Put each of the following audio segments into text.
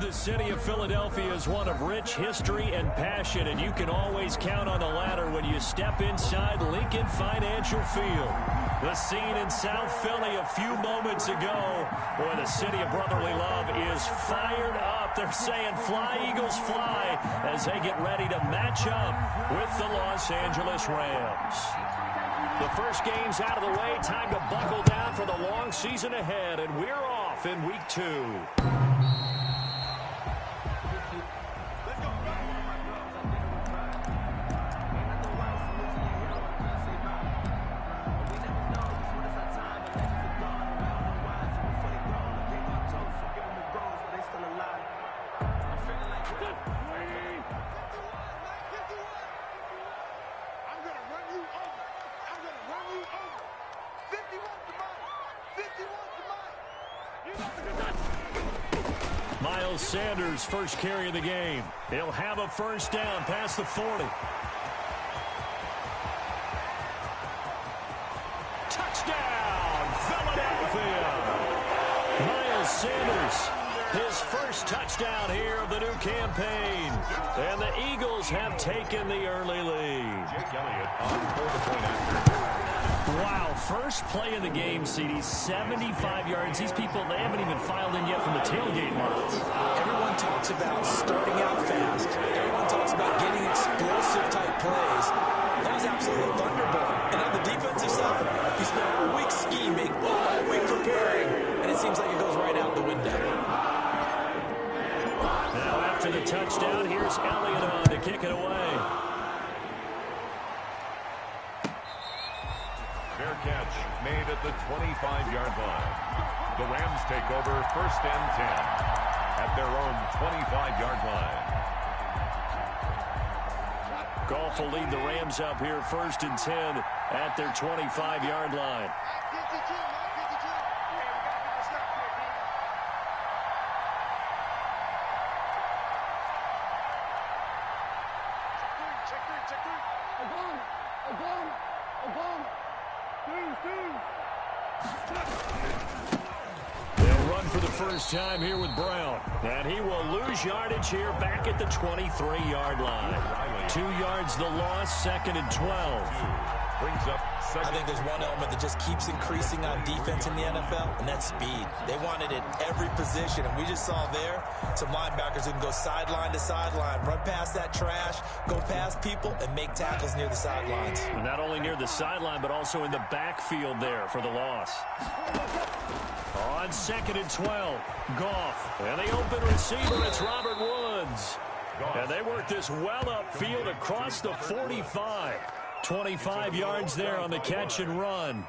The city of Philadelphia is one of rich history and passion, and you can always count on the latter when you step inside Lincoln Financial Field. The scene in South Philly a few moments ago. Boy, the city of brotherly love is fired up. They're saying, "Fly, Eagles, fly," as they get ready to match up with the Los Angeles Rams. The first game's out of the way. Time to buckle down for the long season ahead, and we're off in Week 2. Sanders first carry of the game. He'll have a first down past the 40. Touchdown, Philadelphia. Miles Sanders, his first touchdown here of the new campaign. And the Eagles have taken the early lead. Jake Elliott on for the point after. Wow, first play of the game, CD, 75 yards. These people, they haven't even filed in yet from the tailgate lines. Everyone talks about starting out fast. Everyone talks about getting explosive-type plays. That was absolutely a thunderbolt. And on the defensive side, you spent a week scheming, a week preparing, and it seems like it goes right out the window. Now after the touchdown, here's Elliott on to kick it away. Fair catch made at the 25-yard line. The Rams take over 1st and 10 at their own 25-yard line. Goff will lead the Rams up here 1st and 10 at their 25-yard line. They'll run for the first time here with Brown. And he will lose yardage here back at the 23-yard line. 2 yards the loss, 2nd and 12. Brings up second. I think there's one element that just keeps increasing on defense in the NFL, and that's speed. They want it at every position, and we just saw there some linebackers who can go sideline to sideline, run past that trash, go past people, and make tackles near the sidelines. And not only near the sideline, but also in the backfield there for the loss. On 2nd and 12, Goff. And the open receiver, it's Robert Woods. And they work this well upfield across the 45. 25 yards there on the catch and run.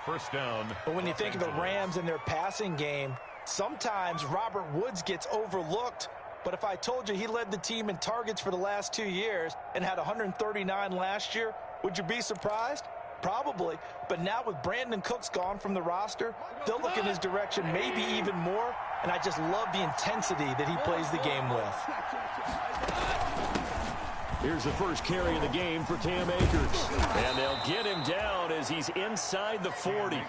First down. But when you think of the Rams and their passing game, sometimes Robert Woods gets overlooked. But if I told you he led the team in targets for the last 2 years and had 139 last year, would you be surprised? Probably. But now with Brandon Cooks gone from the roster, they'll look in his direction maybe even more. And I just love the intensity that he plays the game with. Here's the first carry of the game for Cam Akers. And they'll get him down as he's inside the 40.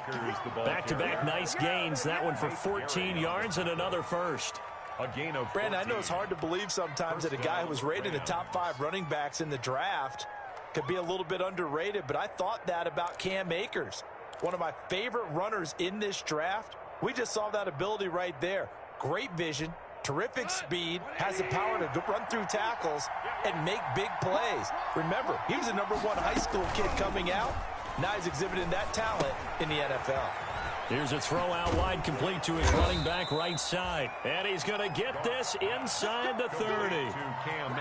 Back-to-back nice gains. That one for 14 yards and another first. A gain of 14. Brandon, I know it's hard to believe sometimes that a guy who was rated in the top 5 running backs in the draft could be a little bit underrated, but I thought that about Cam Akers. One of my favorite runners in this draft. We just saw that ability right there. Great vision, terrific speed, has the power to run through tackles and make big plays. Remember, he was a #1 high school kid coming out. Now he's exhibiting that talent in the NFL. Here's a throw out wide, complete to his running back right side. And he's going to get this inside the 30.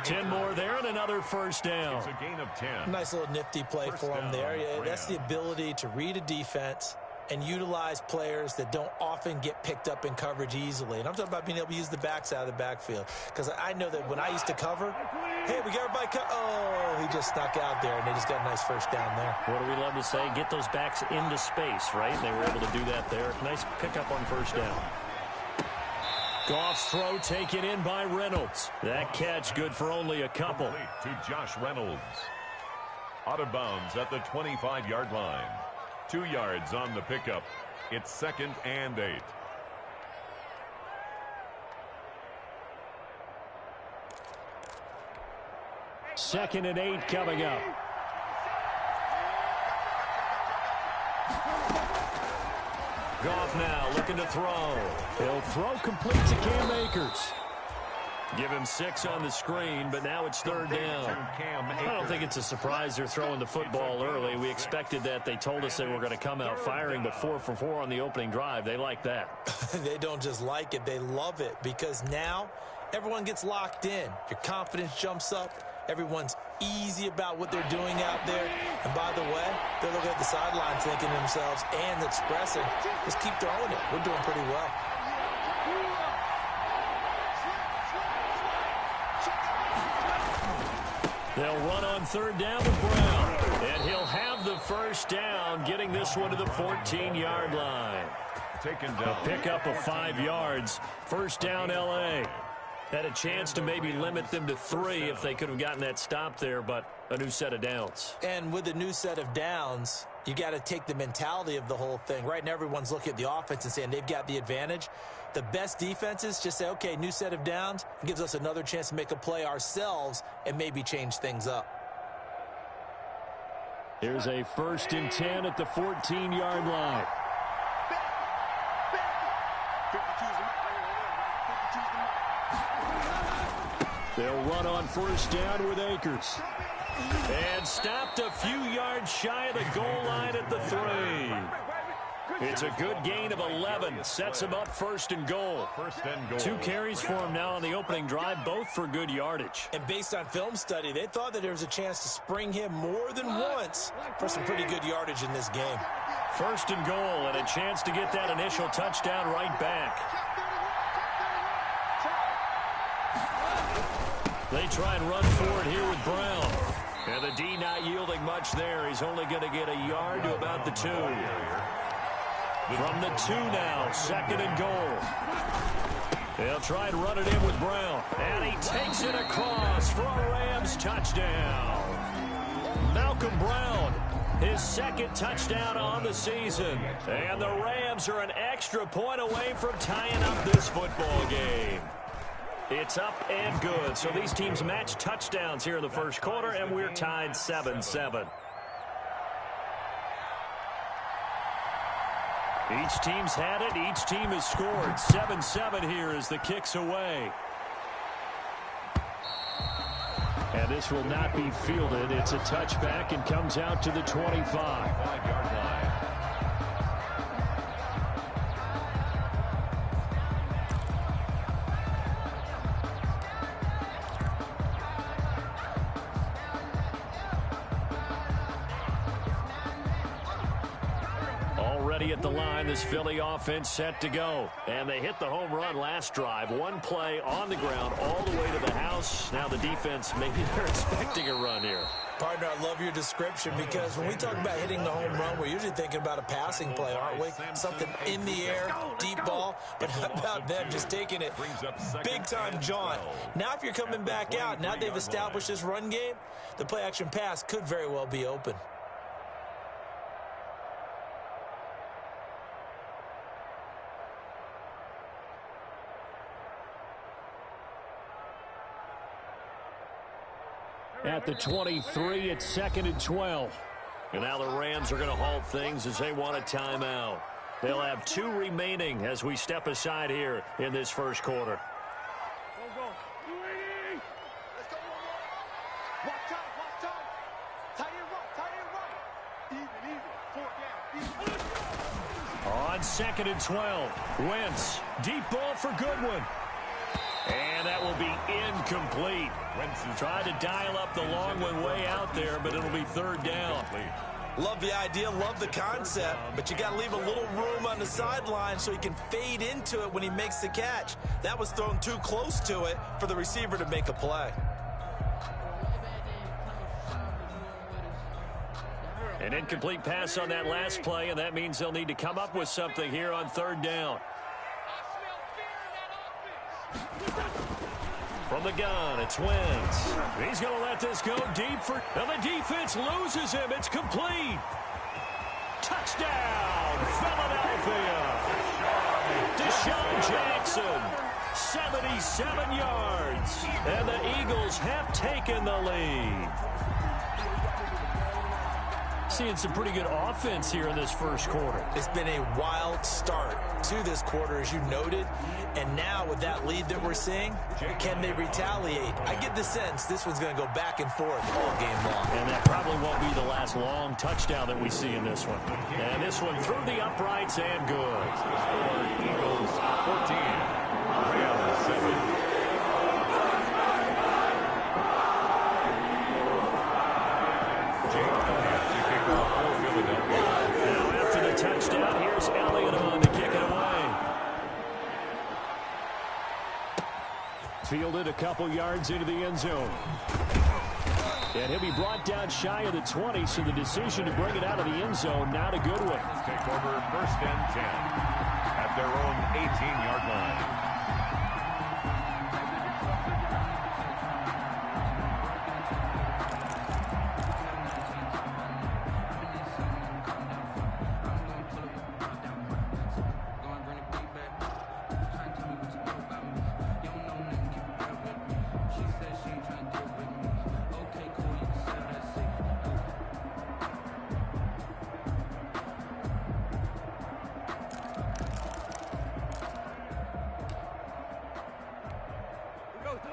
10 more there and another first down. It's a gain of 10. Nice little nifty play for him there. Yeah, that's the ability to read a defense and utilize players that don't often get picked up in coverage easily. And I'm talking about being able to use the backs out of the backfield. Because I know that when I used to cover, hey, we got everybody oh, he just snuck out there, and they just got a nice first down there. What do we love to say? Get those backs into space, right? They were able to do that there. Nice pickup on first down. Goff's throw taken in by Reynolds. That catch good for only a couple. To Josh Reynolds. Out of bounds at the 25-yard line. 2 yards on the pickup. It's 2nd and 8. 2nd and 8 coming up. Goff now looking to throw. He'll throw complete to Cam Akers. Give him 6 on the screen, but now it's 3rd down. I don't think it's a surprise they're throwing the football early. We expected that. They told us they were going to come out firing, but 4 for 4 on the opening drive. They like that. They don't just like it, they love it, because now everyone gets locked in. Your confidence jumps up. Everyone's easy about what they're doing out there. And by the way, they're looking at the sideline thinking to themselves and expressing, just keep throwing it. We're doing pretty well. They'll run on 3rd down with Brown. And he'll have the 1st down, getting this one to the 14-yard line. Taken down. A pickup of 5 yards. 1st down, L.A. Had a chance to maybe limit them to 3 if they could have gotten that stop there, but a new set of downs. And with a new set of downs, you got to take the mentality of the whole thing. Right now, everyone's looking at the offense and saying they've got the advantage. The best defenses just say, okay, new set of downs. It gives us another chance to make a play ourselves and maybe change things up. Here's a 1st and 10 at the 14-yard line. They'll run on 1st down with Akers. And stopped a few yards shy of the goal line at the 3. It's a good gain of 11. Sets him up 1st and goal. 2 carries for him now on the opening drive, both for good yardage. And based on film study, they thought that there was a chance to spring him more than once for some pretty good yardage in this game. 1st and goal, and a chance to get that initial touchdown right back. They try and run for it here with Brown. And the D not yielding much there. He's only going to get a yard to about the 2. From the 2 now, 2nd and goal. They'll try and run it in with Brown. And he takes it across for a Rams touchdown. Malcolm Brown, his 2nd touchdown on the season. And the Rams are an extra point away from tying up this football game. It's up and good. So these teams match touchdowns here in the 1st quarter, and we're tied 7-7. Each team's had it. Each team has scored. 7-7 here as the kick's away. And this will not be fielded. It's a touchback and comes out to the 25. 5-yard line. At the line, this Philly offense set to go. And they hit the home run last drive. 1 play on the ground all the way to the house. Now the defense, maybe they're expecting a run here. Partner, I love your description, because when we talk about hitting the home run, we're usually thinking about a passing play, aren't we? Something in the air, deep ball. But how about them just taking it big-time jaunt? Now if you're coming back out, now they've established this run game, the play-action pass could very well be open. At the 23, it's 2nd and 12. And now the Rams are going to halt things as they want a timeout. They'll have 2 remaining as we step aside here in this 1st quarter. On 2nd and 12, Wentz, deep ball for Goodwin. And that will be incomplete. Tried to dial up the long one way out there, but it'll be 3rd down. Love the idea, love the concept, but you got to leave a little room on the sideline so he can fade into it when he makes the catch. That was thrown too close to it for the receiver to make a play. An incomplete pass on that last play, and that means they'll need to come up with something here on 3rd down. From the gun, it's Wentz. He's going to let this go deep for... And the defense loses him. It's complete. Touchdown, Philadelphia. Deshaun Jackson. 77 yards. And the Eagles have taken the lead. Seeing some pretty good offense here in this first quarter. It's been a wild start to this quarter, as you noted. And now with that lead that we're seeing, can they retaliate? I get the sense this one's going to go back and forth all game long. And that probably won't be the last long touchdown that we see in this one. And this one through the uprights and good. Eagles 14, Rams 7. Now after the touchdown, here's Elliott on to kick it away. Fielded a couple yards into the end zone. And he'll be brought down shy of the 20, so the decision to bring it out of the end zone, not a good one. Take over first and 10 at their own 18-yard line.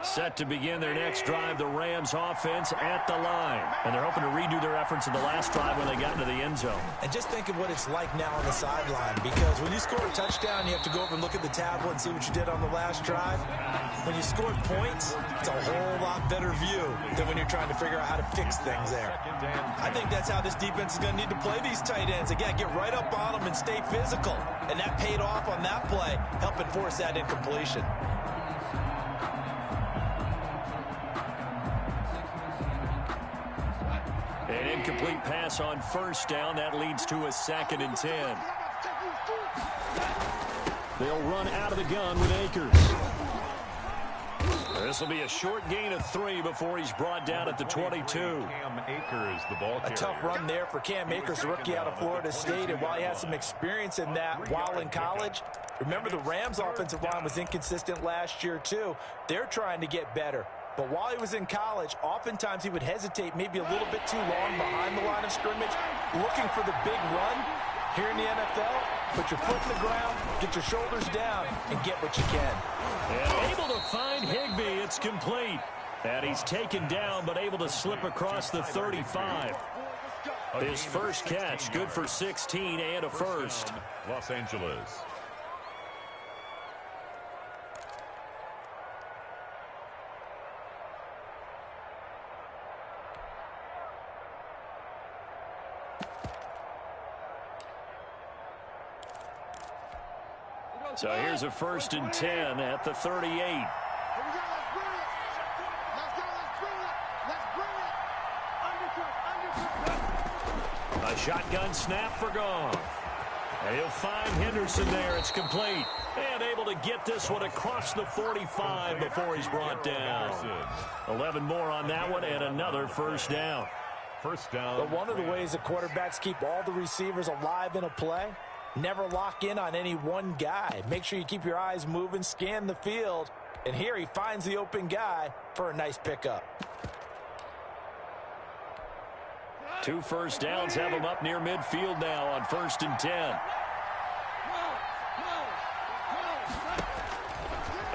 Set to begin their next drive, the Rams offense at the line. And they're hoping to redo their efforts in the last drive when they got into the end zone. And just think of what it's like now on the sideline, because when you score a touchdown, you have to go over and look at the tablet and see what you did on the last drive. When you scored points, it's a whole lot better view than when you're trying to figure out how to fix things there. I think that's how this defense is going to need to play these tight ends. Again, get right up on them and stay physical. And that paid off on that play, helping force that incompletion. An incomplete pass on first down. That leads to a 2nd and 10. They'll run out of the gun with Akers. This will be a short gain of 3 before he's brought down at the 22. Cam Akers, the ball carrier. A tough run there for Cam Akers, the rookie out of Florida State. And while he has some experience in that while in college, remember the Rams' offensive line was inconsistent last year too. They're trying to get better. But while he was in college, oftentimes he would hesitate maybe a little bit too long behind the line of scrimmage, looking for the big run. Here in the NFL, put your foot in the ground, get your shoulders down, and get what you can. And able to find Higbee. It's complete. And he's taken down, but able to slip across the 35. His first catch, good for 16 and a first. Los Angeles. So here's a 1st and 10 at the 38. A shotgun snap for Goff. And he'll find Henderson there. It's complete. And able to get this one across the 45 before he's brought down. 11 more on that one and another first down. First down. But one of the ways that quarterbacks keep all the receivers alive in a play, never lock in on any one guy. Make sure you keep your eyes moving, scan the field. And here he finds the open guy for a nice pickup. 2 first downs have him up near midfield now on 1st and 10.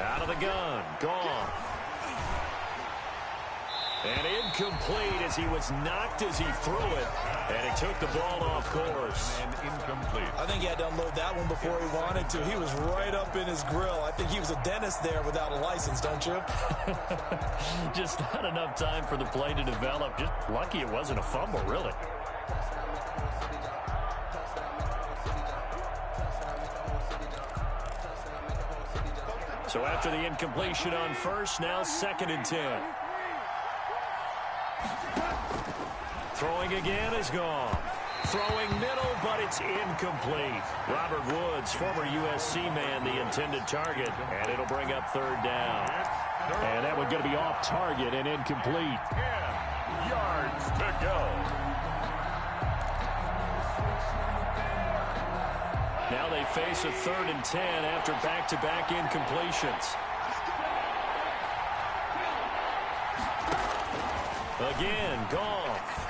Out of the gun, Goff. And incomplete as he was knocked as he threw it. And he took the ball off course. And incomplete. I think he had to unload that one before he wanted to. He was right up in his grill. I think he was a dentist there without a license, don't you? Just not enough time for the play to develop. Just lucky it wasn't a fumble, really. So after the incompletion on first, now 2nd and 10. Throwing again is gone. Throwing middle, but it's incomplete. Robert Woods, former USC man, the intended target, and it'll bring up 3rd down. And that one's going to be off target and incomplete. 10 yards to go. Now they face a 3rd and 10 after back-to-back incompletions. Again, Goff.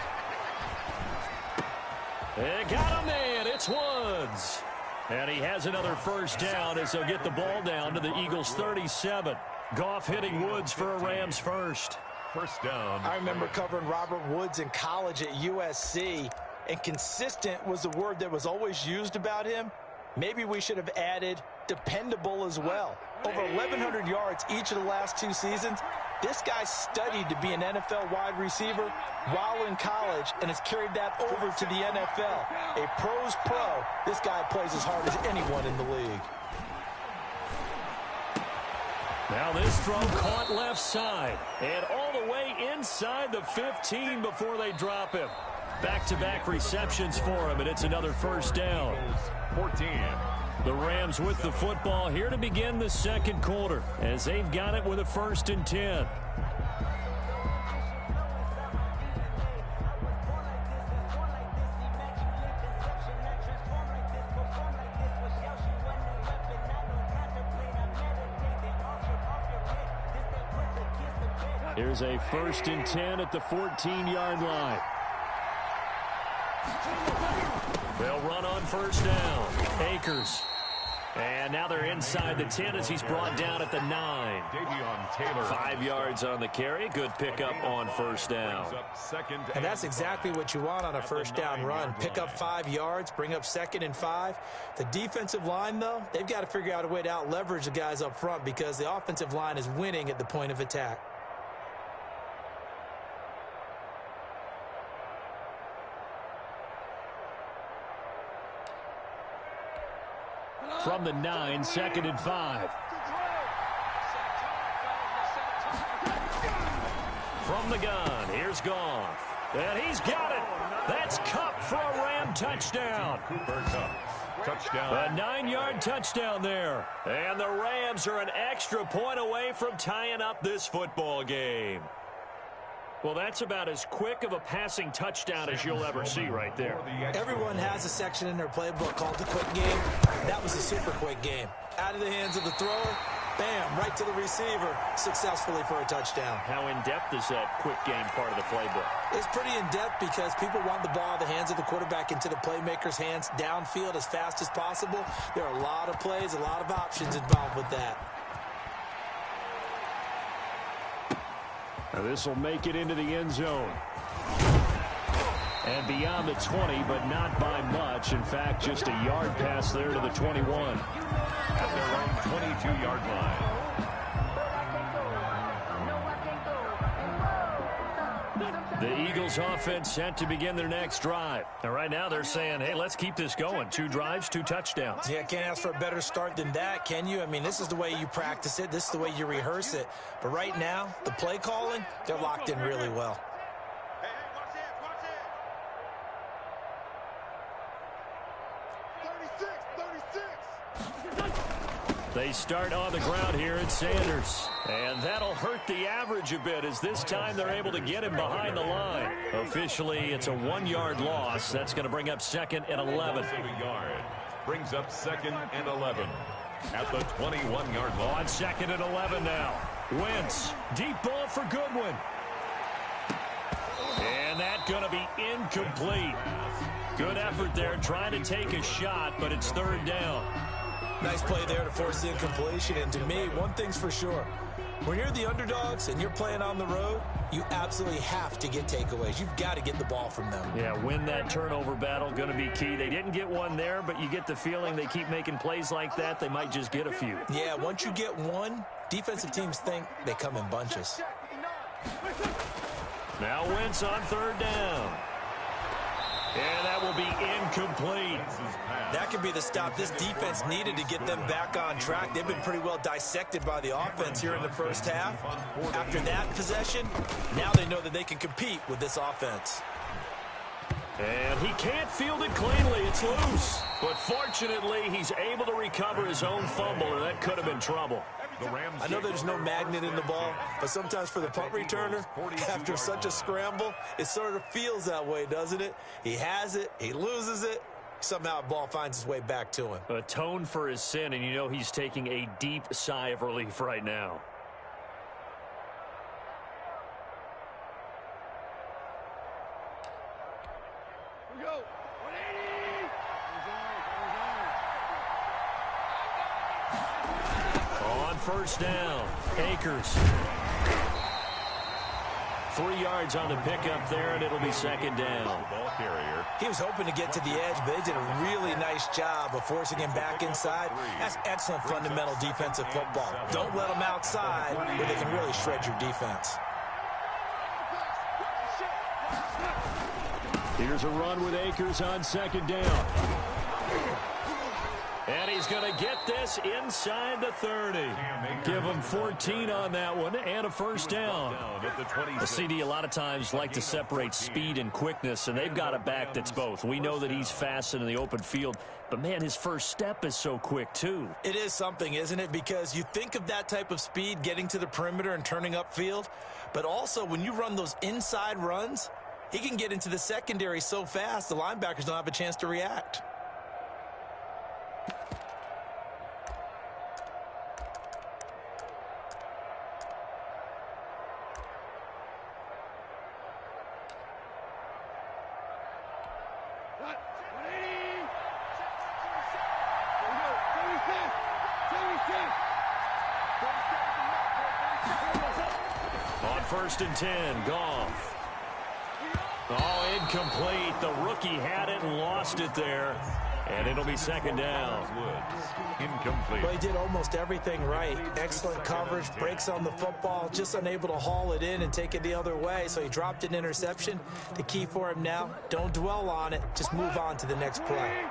They got him in. It's Woods. And he has another first down as they'll get the ball down to the Eagles' 37. Goff hitting Woods for a Rams first. First down. I remember covering Robert Woods in college at USC, and consistent was the word that was always used about him. Maybe we should have added dependable as well. Over 1,100 yards each of the last 2 seasons. This guy studied to be an NFL wide receiver while in college and has carried that over to the NFL. A pro's pro. This guy plays as hard as anyone in the league. Now this throw caught left side and all the way inside the 15 before they drop him. Back-to-back receptions for him, and it's another first down. 14. The Rams with the football here to begin the second quarter as they've got it with a 1st and 10. Here's a 1st and 10 at the 14-yard line. They'll run on first down. Akers. And now they're inside the 10 as he's brought down at the 9. 5 yards on the carry. Good pickup on first down. And that's exactly what you want on a first down run. Pick up 5 yards, bring up 2nd and 5. The defensive line, though, they've got to figure out a way to out-leverage the guys up front because the offensive line is winning at the point of attack. From the 9, 2nd and 5. From the gun, here's Goff. And he's got it. That's Kupp for a Ram touchdown. Cooper Kupp. Touchdown. A 9-yard touchdown there. And the Rams are an extra point away from tying up this football game. Well, that's about as quick of a passing touchdown as you'll ever see right there. Everyone has a section in their playbook called the quick game. That was a super quick game. Out of the hands of the thrower, bam, right to the receiver, successfully for a touchdown. How in-depth is that quick game part of the playbook? It's pretty in-depth because people want the ball out of the hands of the quarterback into the playmaker's hands downfield as fast as possible. There are a lot of plays, a lot of options involved with that. Now this will make it into the end zone. And beyond the 20, but not by much. In fact, just a yard pass there to the 21. At their own 22-yard line. The Eagles offense set to begin their next drive. And right now they're saying, hey, let's keep this going. 2 drives, 2 touchdowns. Yeah, can't ask for a better start than that, can you? I mean, this is the way you practice it. This is the way you rehearse it. But right now, the play calling, they're locked in really well. They start on the ground here at Sanders. And that'll hurt the average a bit as this time they're able to get him behind the line. Officially, it's a 1-yard loss. That's going to bring up 2nd and 11. Brings up 2nd and 11. At the 21-yard line. On 2nd and 11 now. Wentz. Deep ball for Goodwin. And that's going to be incomplete. Good effort there trying to take a shot, but it's 3rd down. Nice play there to force the incompletion. And to me, one thing's for sure. When you're the underdogs and you're playing on the road, you absolutely have to get takeaways. You've got to get the ball from them. Yeah, win that turnover battle, going to be key. They didn't get one there, but you get the feeling they keep making plays like that, they might just get a few. Yeah, once you get one, defensive teams think they come in bunches. Now Wentz on 3rd down. And that will be incomplete. That could be the stop this defense needed to get them back on track. They've been pretty well dissected by the offense here in the first half. After that possession, now they know that they can compete with this offense. And he can't field it cleanly. It's loose. But fortunately, he's able to recover his own fumble, and that could have been trouble. I know there's no magnet in the ball, but sometimes for the punt returner, after such a scramble, it sort of feels that way, doesn't it? He has it, he loses it, somehow the ball finds its way back to him. Atone for his sin, and you know he's taking a deep sigh of relief right now. first down. Akers. 3 yards on the pickup there, and it'll be second down. Ball carrier. He was hoping to get to the edge, but they did a really nice job of forcing him back inside. That's excellent fundamental defensive football. Don't let them outside where they can really shred your defense. Here's a run with Akers on second down. And he's going to get this inside the 30. Give him 14 on that one and a first down. The CD a lot of times like to separate speed and quickness, and they've got a back that's both. We know that he's fast in the open field, but, man, his first step is so quick, too. It is something, isn't it? Because you think of that type of speed getting to the perimeter and turning upfield, but also when you run those inside runs, he can get into the secondary so fast the linebackers don't have a chance to react. On 1st and 10, Goff. Oh, incomplete. The rookie had it and lost it there. And it'll be second down. Incomplete. Well, he did almost everything right. Excellent coverage, breaks on the football, just unable to haul it in and take it the other way. So he dropped an interception. The key for him now, don't dwell on it. Just move on to the next play.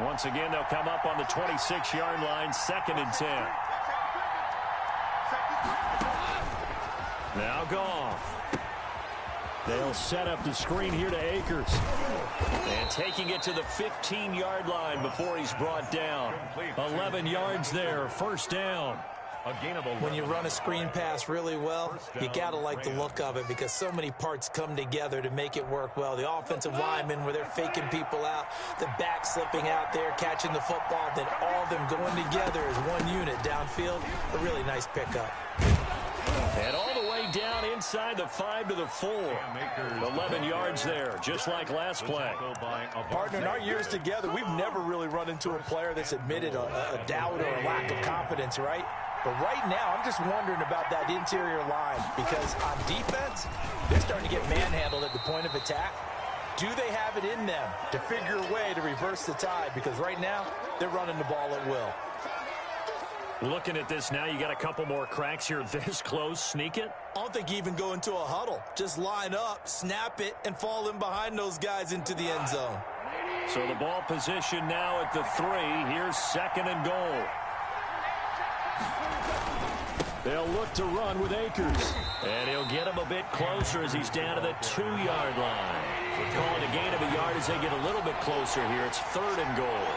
Once again, they'll come up on the 26-yard line, 2nd and 10. Now Goff. They'll set up the screen here to Akers. And taking it to the 15-yard line before he's brought down. 11 yards there, first down. When you run a screen pass really well, you got to like the look of it because so many parts come together to make it work well. The offensive linemen where they're faking people out, the back slipping out there, catching the football, then all of them going together as one unit downfield. A really nice pickup. And all the way down inside the 5 to the 4. 11 yards there, just like last play. Partner, in our years together, we've never really run into a player that's admitted a doubt or a lack of confidence, right? But right now, I'm just wondering about that interior line because on defense, they're starting to get manhandled at the point of attack. Do they have it in them to figure a way to reverse the tide? Because right now, they're running the ball at will. Looking at this now, you got a couple more cracks here this close. Sneak it? I don't think you even go into a huddle. Just line up, snap it, and fall in behind those guys into the end zone. So the ball position now at the 3. Here's 2nd and goal. They'll look to run with Akers. And he'll get him a bit closer as he's down to the 2-yard line. We're calling a gain of a yard as they get a little bit closer here. It's 3rd and goal.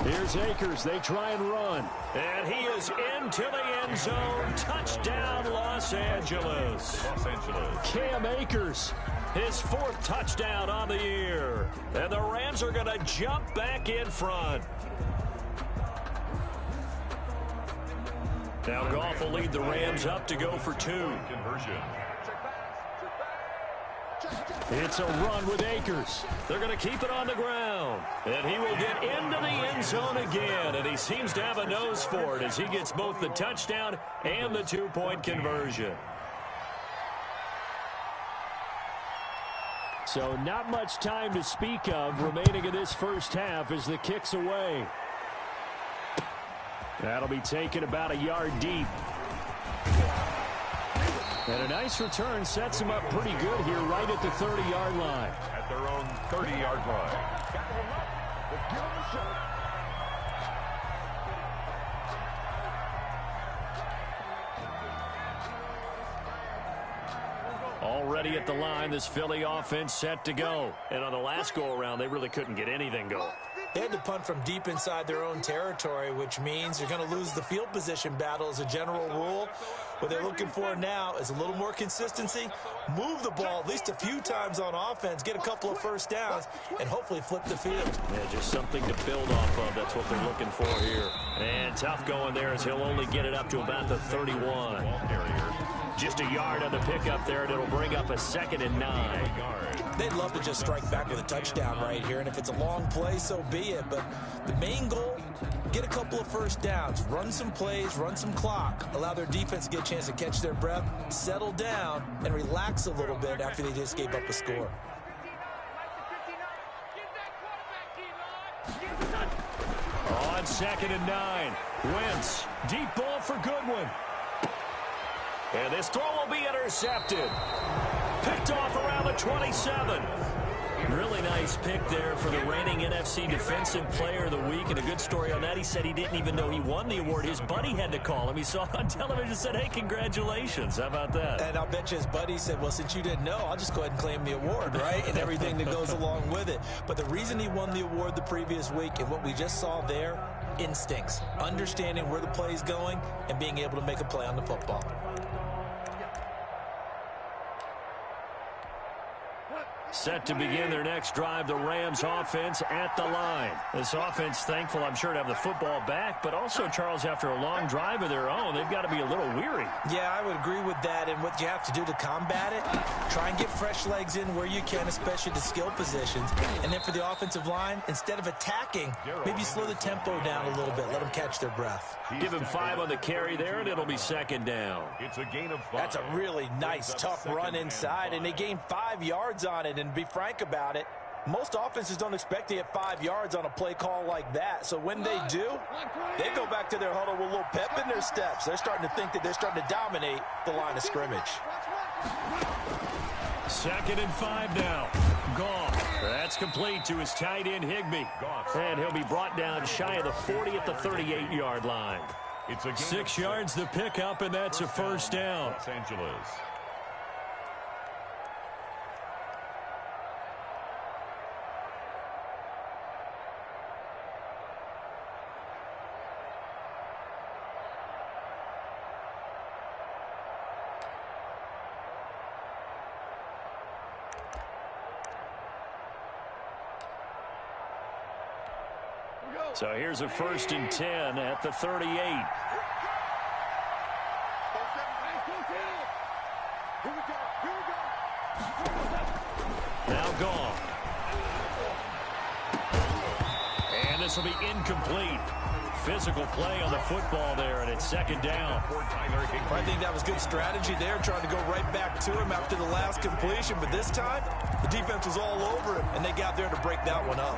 Here's Akers. They try and run. And he is into the end zone. Touchdown, Los Angeles. Cam Akers, his 4th touchdown on the year. And the Rams are going to jump back in front. Now Goff will lead the Rams up to go for 2. Conversion. It's a run with Akers. They're going to keep it on the ground. And he will get into the end zone again. And he seems to have a nose for it as he gets both the touchdown and the 2-point conversion. So not much time to speak of remaining in this first half as the kick's away. That'll be taken about a yard deep. And a nice return sets him up pretty good here right at the 30-yard line. At their own 30-yard line. Already at the line, this Philly offense set to go. And on the last go-around, they really couldn't get anything going. They had to punt from deep inside their own territory, which means they're going to lose the field position battle as a general rule. What they're looking for now is a little more consistency, move the ball at least a few times on offense, get a couple of first downs, and hopefully flip the field. Yeah, just something to build off of. That's what they're looking for here. And tough going there as he'll only get it up to about the 31. Ball carrier. Just a yard on the pickup there, and it'll bring up a 2nd and 9. They'd love to just strike back with a touchdown right here, and if it's a long play, so be it. But the main goal, get a couple of first downs, run some plays, run some clock, allow their defense to get a chance to catch their breath, settle down, and relax a little bit after they just gave up a score. On 2nd and 9, Wentz, deep ball for Goodwin. And this throw will be intercepted. Picked off around the 27. Really nice pick there for the reigning NFC Defensive Player of the Week. And a good story on that. He said he didn't even know he won the award. His buddy had to call him. He saw it on television and said, hey, congratulations. How about that? And I'll bet you his buddy said, well, since you didn't know, I'll just go ahead and claim the award, right? And everything that goes along with it. But the reason he won the award the previous week and what we just saw there, instincts, understanding where the play is going and being able to make a play on the football. Set to begin their next drive, the Rams offense at the line. This offense, thankful, I'm sure, to have the football back, but also, Charles, after a long drive of their own, they've got to be a little weary. Yeah, I would agree with that, and what you have to do to combat it, try and get fresh legs in where you can, especially the skill positions. And then for the offensive line, instead of attacking, maybe slow the tempo down a little bit, let them catch their breath. Give him 5 on the carry there, and it'll be 2nd down. It's a gain of 5. That's a really nice, tough run inside, and they gained 5 yards on it. And to be frank about it, most offenses don't expect to get 5 yards on a play call like that. So when they do, they go back to their huddle with a little pep in their steps. They're starting to think that they're starting to dominate the line of scrimmage. 2nd and 5 now. Goff. That's complete to his tight end, Higbee. And he'll be brought down shy of the 40 at the 38-yard line. It's a 6 yards the pickup, and that's a first down. Los Angeles. So here's a 1st and 10 at the 38. Now gone. And this will be incomplete. Physical play on the football there, and it's 2nd down. I think that was good strategy there, trying to go right back to him after the last completion. But this time, the defense was all over him, and they got there to break that one up.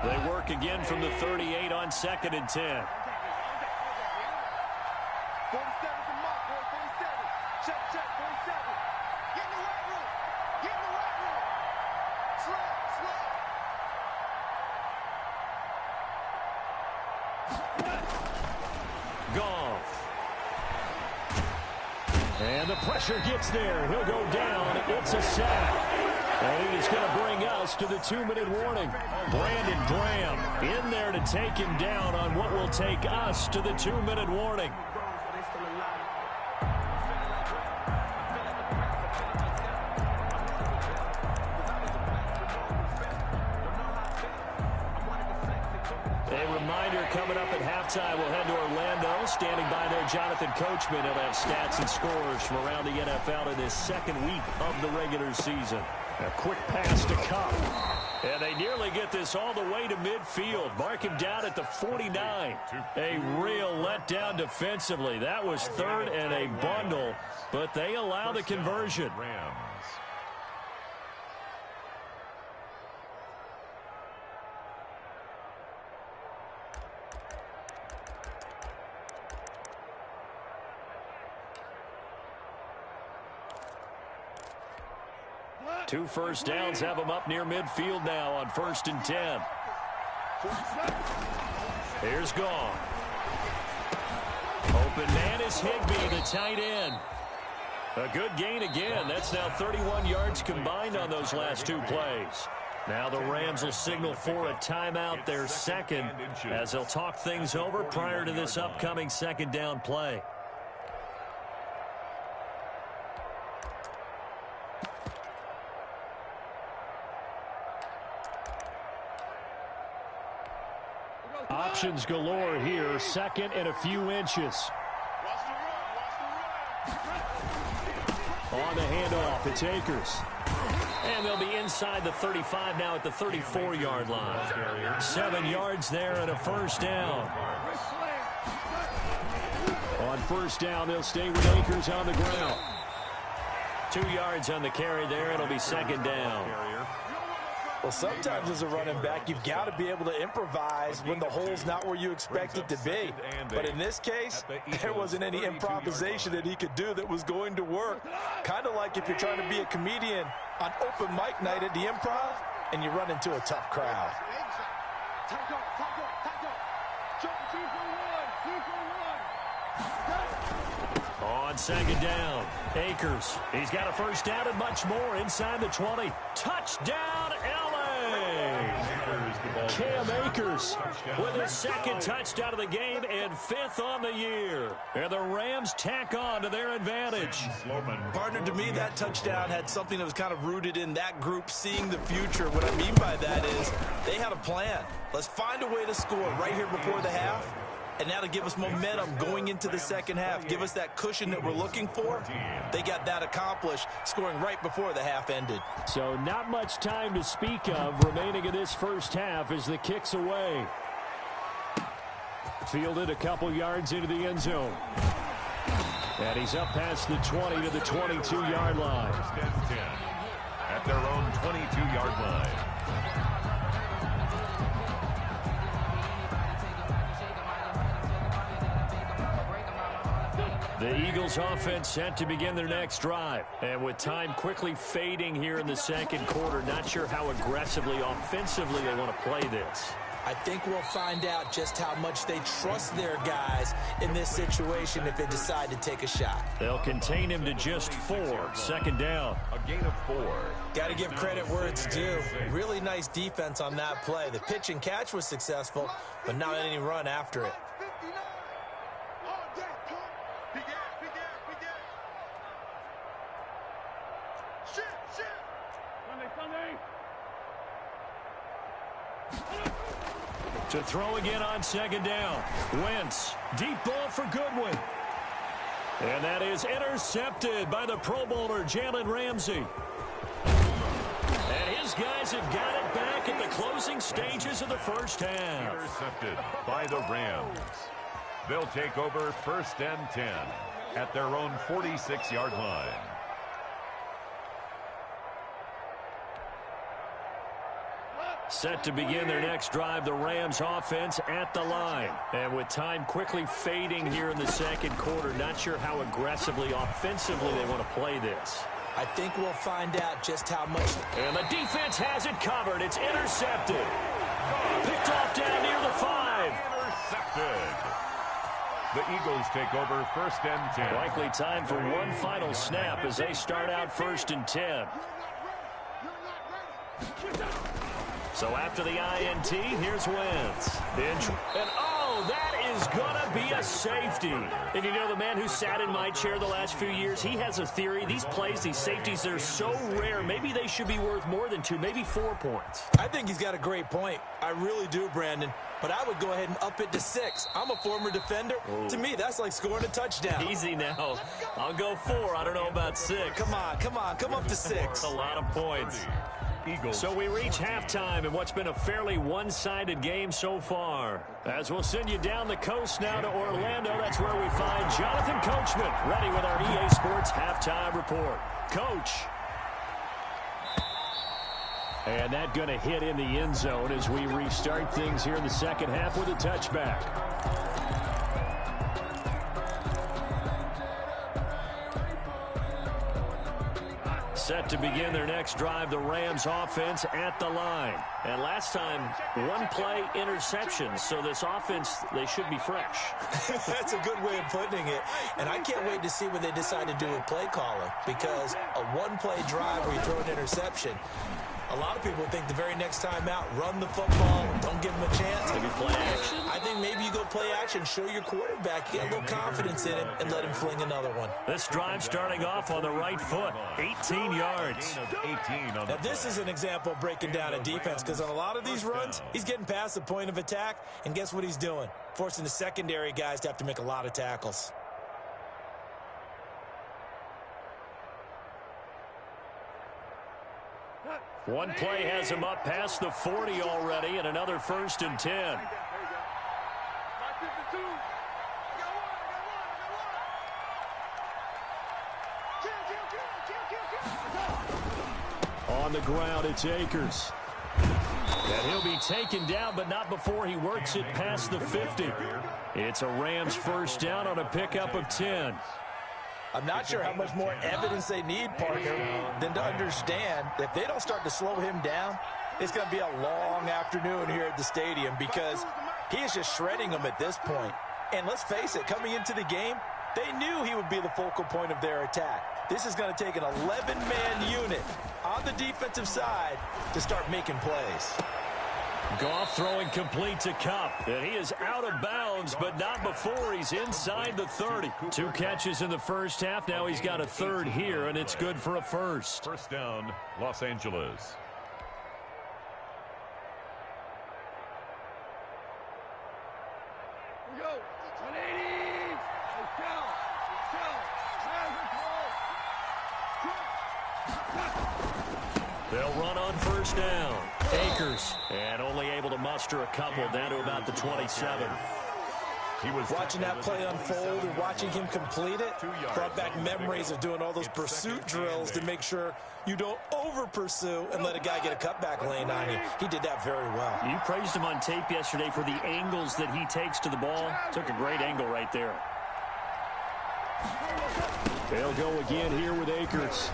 They work again from the 38 on 2nd and 10. Goff. And the pressure gets there. He'll go down. It's a sack. And he's going to bring us to the 2-minute warning. Brandon Graham in there to take him down on what will take us to the 2-minute warning. A reminder coming up at halftime, we'll head to Orlando. Standing by there, Jonathan Coachman. He'll have stats and scores from around the NFL in his 2nd week of the regular season. A quick pass to Cup. And they nearly get this all the way to midfield. Mark him down at the 49. A real letdown defensively. That was 3rd and a bundle, but they allow the conversion. Rams. Two first downs have them up near midfield now on 1st and 10. Here's Goff. Open man is Higbee, the tight end. A good gain again. That's now 31 yards combined on those last 2 plays. Now the Rams will signal for a timeout, their 2nd, as they'll talk things over prior to this upcoming 2nd down play. Options galore here. Second and a few inches. On the handoff, it's Akers. And they'll be inside the 35 now at the 34-yard line. 7 yards there and a first down. On first down, they'll stay with Akers on the ground. 2 yards on the carry there. It'll be second down. Well, sometimes as a running back, you've got to be able to improvise when the hole's not where you expect it to be. But in this case, there wasn't any improvisation that he could do that was going to work. Kind of like if you're trying to be a comedian on open mic night at the Improv and you run into a tough crowd. On second down, Akers. He's got a first down and much more inside the 20. Touchdown, L.A. Cam Akers with his second touchdown of the game and 5th on the year. And the Rams tack on to their advantage. Partner, to me, that touchdown had something that was kind of rooted in that group seeing the future. What I mean by that is they had a plan. Let's find a way to score right here before the half. And that'll give us momentum going into the second half. Give us that cushion that we're looking for. They got that accomplished, scoring right before the half ended. So not much time to speak of remaining in this first half as the kick's away. Fielded a couple yards into the end zone. And he's up past the 20 to the 22-yard line. At their own 22-yard line. The Eagles offense set to begin their next drive. And with time quickly fading here in the second quarter, not sure how aggressively, offensively they want to play this. I think we'll find out just how much they trust their guys in this situation if they decide to take a shot. They'll contain him to just 4. Second down. A gain of 4. Got to give credit where it's due. Really nice defense on that play. The pitch and catch was successful, but not any run after it. To throw again on second down. Wentz, deep ball for Goodwin. And that is intercepted by the Pro Bowler, Jalen Ramsey. And his guys have got it back at the closing stages of the first half. Intercepted by the Rams. They'll take over first and 10 at their own 46-yard line. Set to begin their next drive, the Rams offense at the line. And with time quickly fading here in the second quarter, not sure how aggressively, offensively they want to play this. I think we'll find out just how much. And the defense has it covered. It's intercepted. Picked off down near the 5. Intercepted. The Eagles take over first and 10. Likely time for one final snap as they start out first and 10. So after the INT, here's Wentz. And oh, that is going to be a safety. And you know, the man who sat in my chair the last few years, he has a theory. These plays, these safeties, they're so rare. Maybe they should be worth more than 2, maybe 4 points. I think he's got a great point. I really do, Brandon. But I would go ahead and up it to 6. I'm a former defender. Whoa. To me, that's like scoring a touchdown. Easy now. I'll go 4. I don't know about 6. Come on. Come up to 6. That's a lot of points. Eagles. So we reach halftime in what's been a fairly one-sided game so far. As we'll send you down the coast now to Orlando, that's where we find Jonathan Coachman ready with our EA Sports halftime report. Coach. And that going to hit in the end zone as we restart things here in the second half with a touchback. Set to begin their next drive, the Rams offense at the line. And last time, one play interception. So this offense, they should be fresh. That's a good way of putting it. And I can't wait to see what they decide to do with play calling. Because a one-play drive where you throw an interception, A lot of people think the very next time out, run the football, don't give him a chance. Maybe play action. I think maybe you go play action, show your quarterback, get a little confidence in him, and let him fling another one. This drive starting off on the right foot, 18 yards. Now, this is an example of breaking down a defense, because on a lot of these runs, he's getting past the point of attack, and guess what he's doing? Forcing the secondary guys to have to make a lot of tackles. One play has him up past the 40 already, and another 1st and 10. On the ground, it's Akers. And he'll be taken down, but not before he works it past the 50. It's a Rams 1st down on a pickup of 10. I'm not sure how much more evidence they need, partner, than to understand that if they don't start to slow him down, it's going to be a long afternoon here at the stadium, because he is just shredding them at this point. And let's face it, coming into the game, they knew he would be the focal point of their attack. This is going to take an 11-man unit on the defensive side to start making plays. Goff throwing complete to Kupp. And he is out of bounds, but not before he's inside the 30. 2 catches in the first half. Now he's got a 3rd here, and it's good for a 1st. 1st down, Los Angeles. They'll run on 1st down. Akers, and only able to muster a couple, down to about the 27. He was watching that play unfold and watching him complete it brought back memories of doing all those pursuit drills to make sure you don't over-pursue and let a guy get a cutback lane on you. He did that very well. You praised him on tape yesterday for the angles that he takes to the ball. Took a great angle right there. They'll go again here with Akers.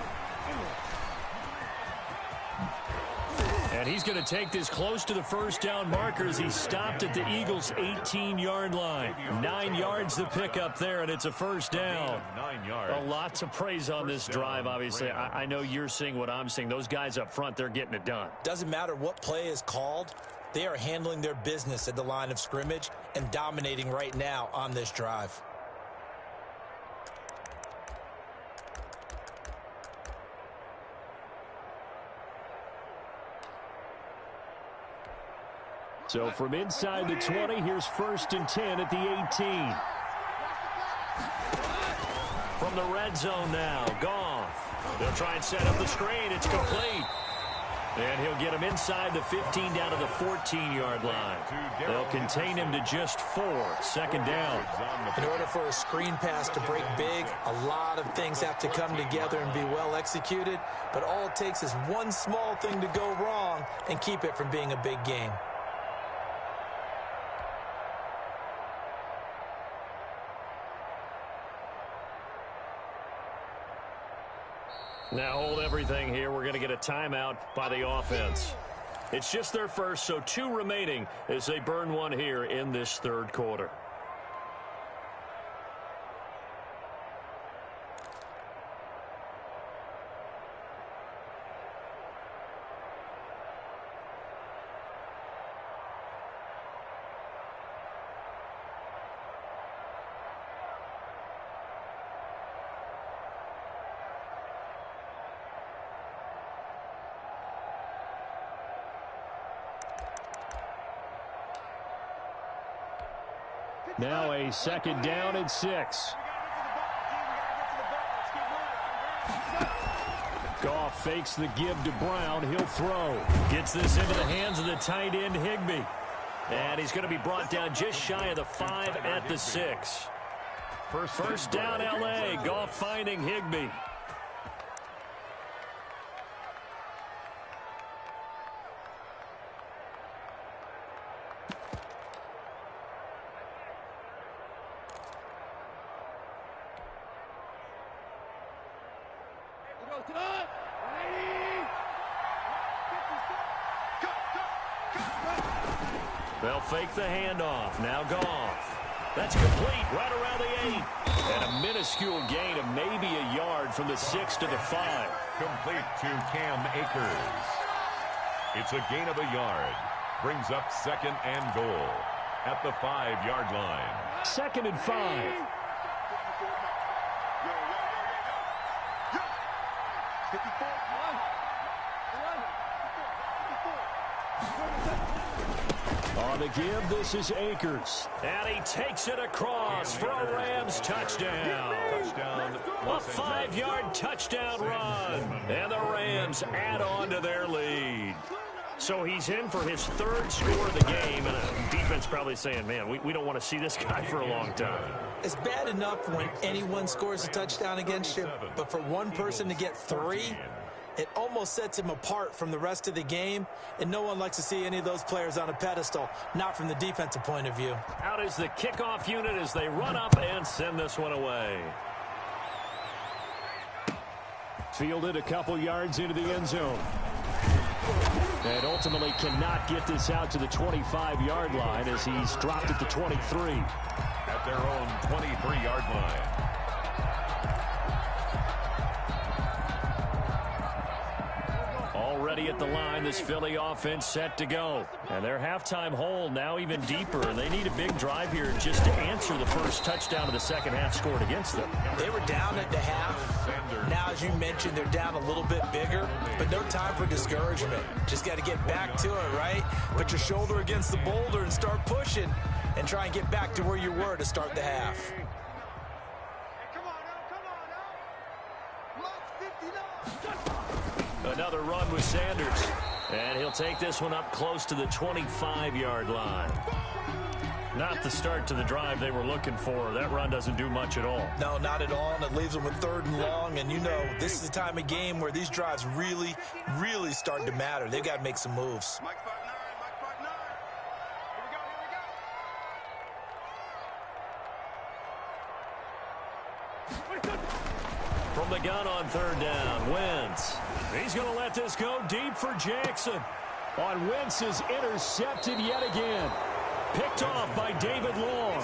And he's going to take this close to the 1st down marker as he stopped at the Eagles' 18-yard line. 9 yards the pickup there, and it's a 1st down. 9 yards. A lot to praise on this drive, obviously. I know you're seeing what I'm seeing. Those guys up front, they're getting it done. Doesn't matter what play is called. They are handling their business at the line of scrimmage and dominating right now on this drive. So from inside the 20, here's 1st and 10 at the 18. From the red zone now, Goff. They'll try and set up the screen. It's complete. And he'll get him inside the 15 down to the 14-yard line. They'll contain him to just 4. 2nd down. In order for a screen pass to break big, a lot of things have to come together and be well executed. But all it takes is one small thing to go wrong and keep it from being a big game. Now hold everything here. We're going to get a timeout by the offense. It's just their first, so 2 remaining as they burn one here in this 3rd quarter. Now a 2nd down and 6. Goff fakes the give to Brown. He'll throw. Gets this into the hands of the tight end, Higbee. And he's going to be brought down just shy of the 5 at the 6. First down, L.A. Goff finding Higbee. They'll fake the handoff. Now Goff. That's complete right around the 8. And a minuscule gain of maybe a yard from the 6 to the 5. Complete to Cam Akers. It's a gain of a yard. Brings up 2nd and goal at the 5-yard line. 2nd and 5. On the give, this is Akers. And he takes it across for a Rams touchdown. A 5-yard touchdown run. And the Rams add on to their lead. So he's in for his 3rd score of the game, and the defense probably saying, man, we don't want to see this guy for a long time. It's bad enough when anyone scores a touchdown against you, but for one person to get 3, it almost sets him apart from the rest of the game, and no one likes to see any of those players on a pedestal, not from the defensive point of view. Out is the kickoff unit as they run up and send this one away. Fielded a couple yards into the end zone. And ultimately cannot get this out to the 25-yard line as he's dropped at the 23. At their own 23-yard line. Already at the line, this Philly offense set to go. And their halftime hole now even deeper, and they need a big drive here just to answer the first touchdown of the second half scored against them. They were down at the half. Now, as you mentioned, they're down a little bit bigger, but no time for discouragement. Just got to get back to it, right? Put your shoulder against the boulder and start pushing and try and get back to where you were to start the half. Another run with Sanders. And he'll take this one up close to the 25-yard line. Not the start to the drive they were looking for. That run doesn't do much at all. No, not at all, and it leaves them with 3rd and long. And you know, this is the time of game where these drives really, really start to matter. They've got to make some moves. From the gun on 3rd down, Wentz. He's going to let this go deep for Jackson. On Wentz is intercepted yet again. Picked off by David Long.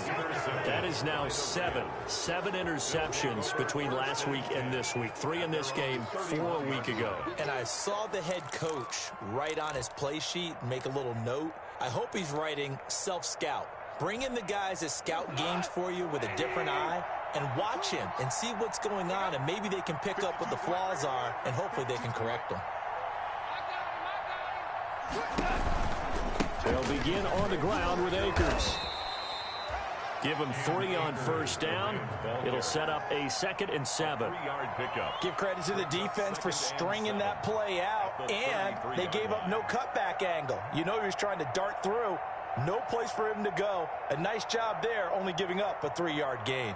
That is now 7 interceptions between last week and this week. 3 in this game, 4 a week ago. And I saw the head coach write on his play sheet and make a little note. I hope he's writing self-scout. Bring in the guys that scout games for you with a different eye and watch him and see what's going on, and maybe they can pick up what the flaws are, and hopefully they can correct them. They'll begin on the ground with Akers. Give him 3 on 1st down. It'll set up a 2nd and 7. 3-yard pickup. Give credit to the defense for stringing that play out, and they gave up no cutback angle. You know he was trying to dart through. No place for him to go. A nice job there, only giving up a 3-yard gain.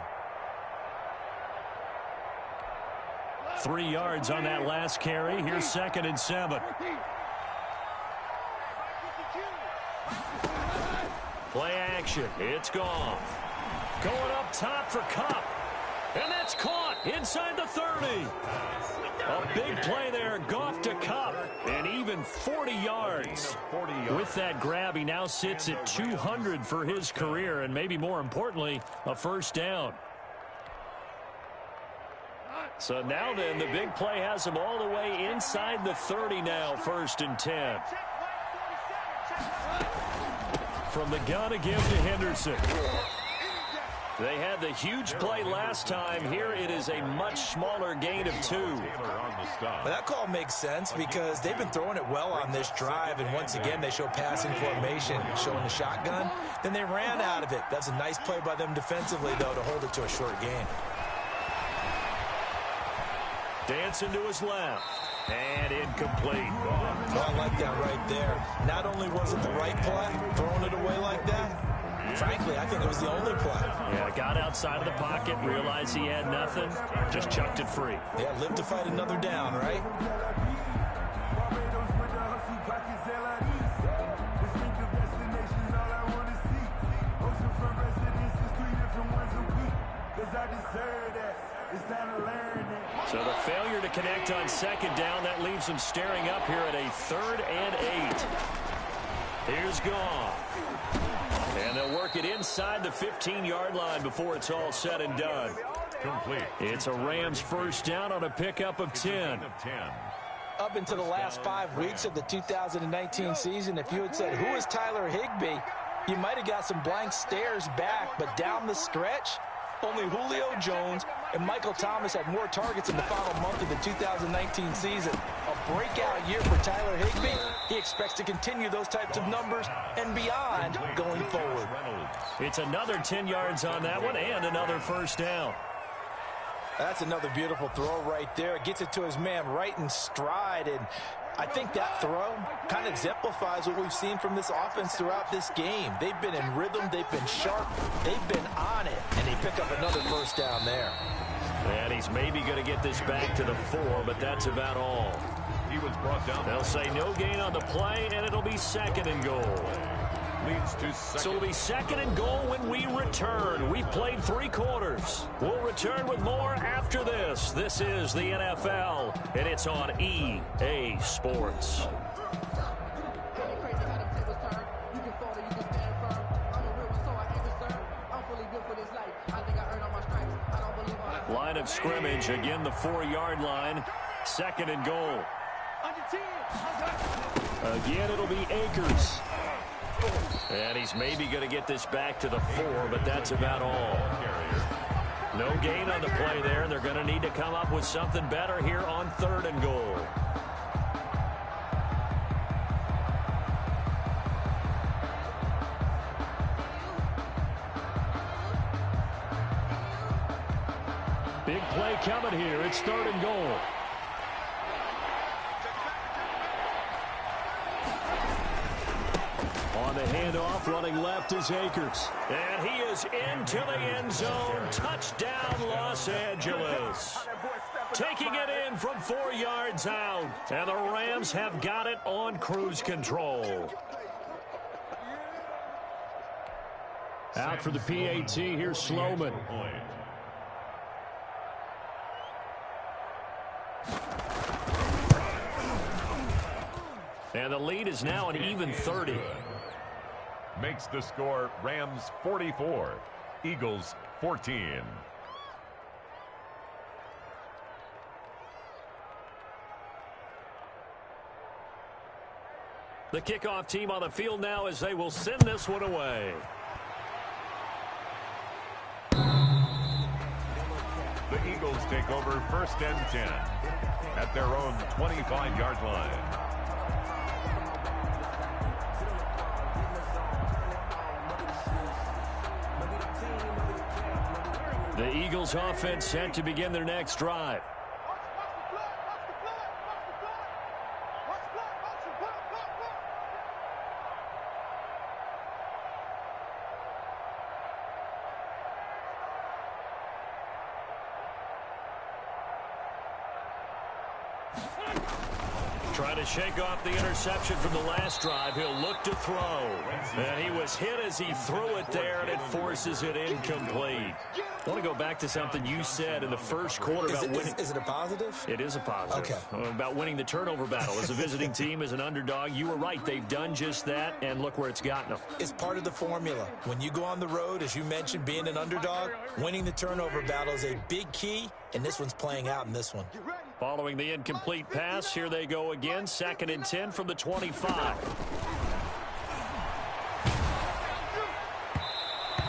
3 yards on that last carry. Here's 2nd and 7. Play action. It's Goff. Going up top for Kupp. And that's caught inside the 30. A big play there. Goff to Kupp. And even 40 yards. With that grab, he now sits at 200 for his career. And maybe more importantly, a 1st down. So now then, the big play has him all the way inside the 30 now, 1st and 10. From the gun again to Henderson. They had the huge play last time. Here it is a much smaller gain of 2. Well, that call makes sense because they've been throwing it well on this drive, and once again they show passing formation, showing the shotgun. Then they ran out of it. That's a nice play by them defensively, though, to hold it to a short gain. Dancing to his left. And incomplete. Oh, I like that right there. Not only was it the right play, throwing it away like that, frankly, I think it was the only play. Yeah, got outside of the pocket, realized he had nothing, just chucked it free. Yeah, live to fight another down, right? So the failure to connect on 2nd down, that leaves him staring up here at a 3rd and 8. Here's Goff. And they'll work it inside the 15-yard line before it's all said and done. Complete. It's a Rams 1st down on a pickup of 10. up into the last 5 weeks of the 2019 season, if you had said, who is Tyler Higbee, you might have got some blank stares back, but down the stretch, only Julio Jones and Michael Thomas had more targets in the final month of the 2019 season. A breakout year for Tyler Higbee. He expects to continue those types of numbers and beyond going forward. It's another 10 yards on that one and another first down. That's another beautiful throw right there. Gets it to his man right in stride, and I think that throw kind of exemplifies what we've seen from this offense throughout this game. They've been in rhythm, they've been sharp, they've been on it, and they pick up another first down there. And he's maybe going to get this back to the 4, but that's about all. He was brought down. They'll say no gain on the play, and it'll be 2nd and goal. Leads to second. So it'll be 2nd and goal when we return. We've played 3 quarters. We'll return with more after this. This is the NFL, and it's on EA Sports. Line of scrimmage, again the 4-yard line. 2nd and goal. Again, it'll be Akers. And he's maybe going to get this back to the 4, but that's about all. No gain on the play there. They're going to need to come up with something better here on 3rd and goal. Big play coming here. It's 3rd and goal. On the handoff, running left is Akers. And he is into the end zone. Touchdown, Los Angeles. Taking it in from 4 yards out. And the Rams have got it on cruise control. Out for the PAT, here's Sloman. And the lead is now an even 30. Makes the score Rams 44, Eagles 14. The kickoff team on the field now as they will send this one away. The Eagles take over 1st and 10 at their own 25-yard line. The Eagles offense set to begin their next drive. Trying to shake off the interception from the last drive. He'll look to throw. And he was hit as he threw it there, and it forces it incomplete. I want to go back to something you said in the first quarter about winning. Is it a positive? It is a positive. Okay. About winning the turnover battle. As a visiting team, as an underdog, you were right. They've done just that, and look where it's gotten them. It's part of the formula. When you go on the road, as you mentioned, being an underdog, winning the turnover battle is a big key, and this one's playing out in this one. Following the incomplete pass, here they go again. 2nd and 10 from the 25.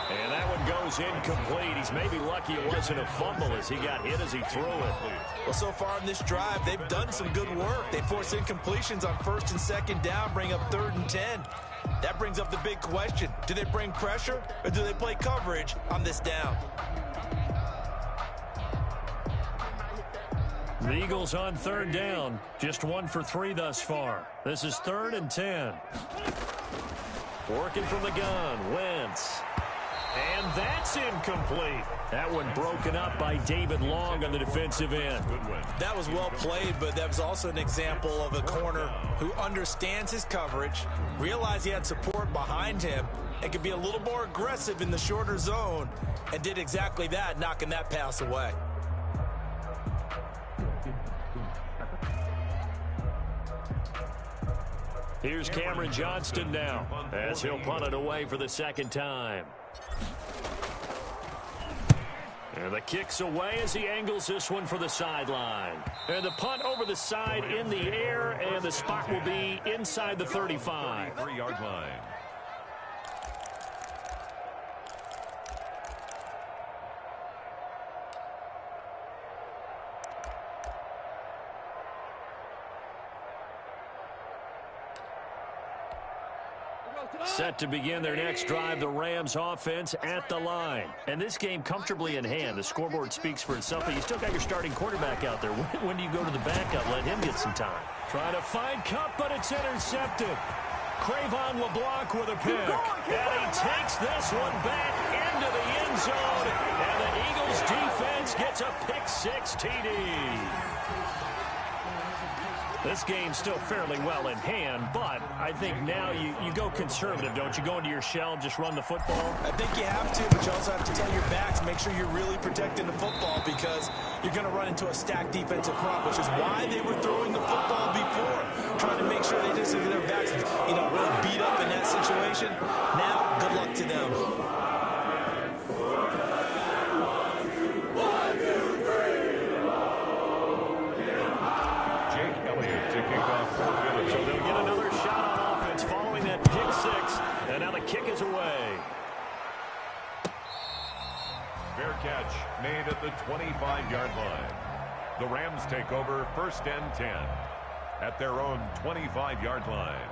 And that one goes incomplete. He's maybe lucky it wasn't a fumble as he got hit as he threw it. Well, so far in this drive, they've done some good work. They force incompletions on 1st and 2nd down, bring up 3rd and 10. That brings up the big question. Do they bring pressure or do they play coverage on this down? The Eagles on 3rd down. Just 1 for 3 thus far. This is 3rd and 10. Working from the gun, Wentz. And that's incomplete. That one broken up by David Long on the defensive end. That was well played, but that was also an example of a corner who understands his coverage, realized he had support behind him, and could be a little more aggressive in the shorter zone, and did exactly that, knocking that pass away. Here's Cameron Johnston now as he'll punt it away for the 2nd time. And the kick's away as he angles this one for the sideline. And the punt over the side in the air, and the spot will be inside the 35. 3-yard line. Set to begin their next drive, the Rams offense at the line. And this game comfortably in hand. The scoreboard speaks for itself, but you still got your starting quarterback out there. When do you go to the backup? Let him get some time. Trying to find Cup, but it's intercepted. Cravon LeBlanc with a pick. And he takes this one back into the end zone. And the Eagles defense gets a pick-6 TD. This game's still fairly well in hand, but I think now you go conservative, don't you? Go into your shell and just run the football? I think you have to, but you also have to tell your backs, make sure you're really protecting the football because you're going to run into a stacked defensive front, which is why they were throwing the football before, trying to make sure they just get their backs, really beat up in that situation. Now, good luck to them. So they'll get another shot on offense following that pick-6, and now the kick is away. Fair catch made at the 25-yard line. The Rams take over 1st and 10 at their own 25-yard line.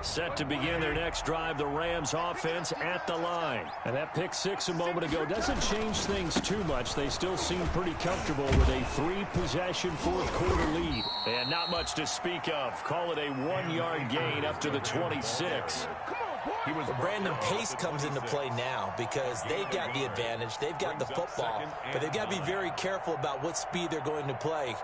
Set to begin their next drive, the Rams offense at the line. And that pick-6 a moment ago doesn't change things too much. They still seem pretty comfortable with a 3-possession fourth-quarter lead. And not much to speak of. Call it a 1-yard gain up to the 26. Brandon Pace comes into play now because they've got the advantage. They've got the football, but they've got to be very careful about what speed they're going to play.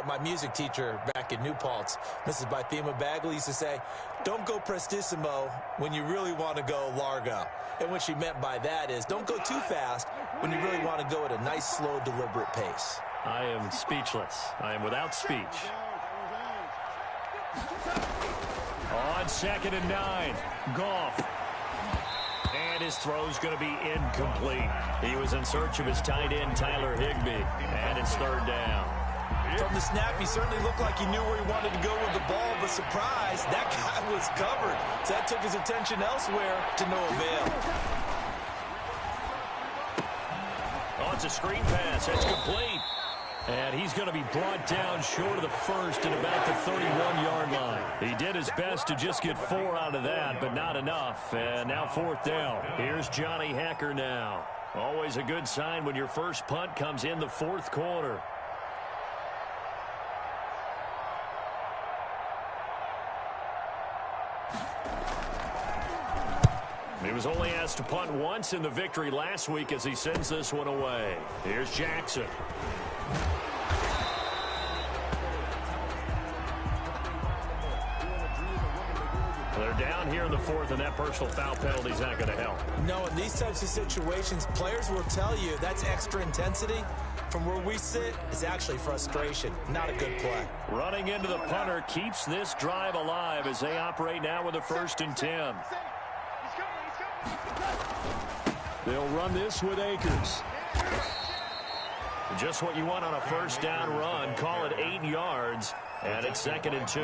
My music teacher back in New Paltz, Mrs. Bythema Bagley, used to say, don't go prestissimo when you really want to go largo. And what she meant by that is don't go too fast when you really want to go at a nice, slow, deliberate pace. I am speechless. I am without speech. On 2nd and 9, Goff. And his throw's going to be incomplete. He was in search of his tight end, Tyler Higbee. And it's 3rd down. From the snap, he certainly looked like he knew where he wanted to go with the ball, but surprise, that guy was covered. So that took his attention elsewhere to no avail. Oh, it's a screen pass. That's complete. And he's going to be brought down short of the first at about the 31-yard line. He did his best to just get 4 out of that, but not enough. And now 4th down. Here's Johnny Hacker now. Always a good sign when your first punt comes in the 4th quarter. He was only asked to punt once in the victory last week as he sends this one away. Here's Jackson. They're down here in the 4th, and that personal foul penalty is not going to help. No, in these types of situations, players will tell you that's extra intensity. From where we sit, it's actually frustration. Not a good play. Running into the punter keeps this drive alive as they operate now with a 1st and 10. They'll run this with Akers. Just what you want on a 1st down run. Call it 8 yards, and it's 2nd and 2.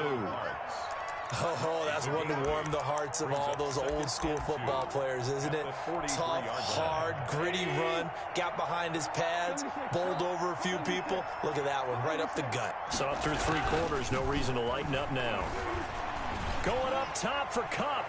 Oh, that's one to warm the hearts of all those old school football players, isn't it? Tough, hard, gritty run, got behind his pads, bowled over a few people. Look at that one, right up the gut. Saw through 3 quarters, no reason to lighten up now. Going up top for Kupp.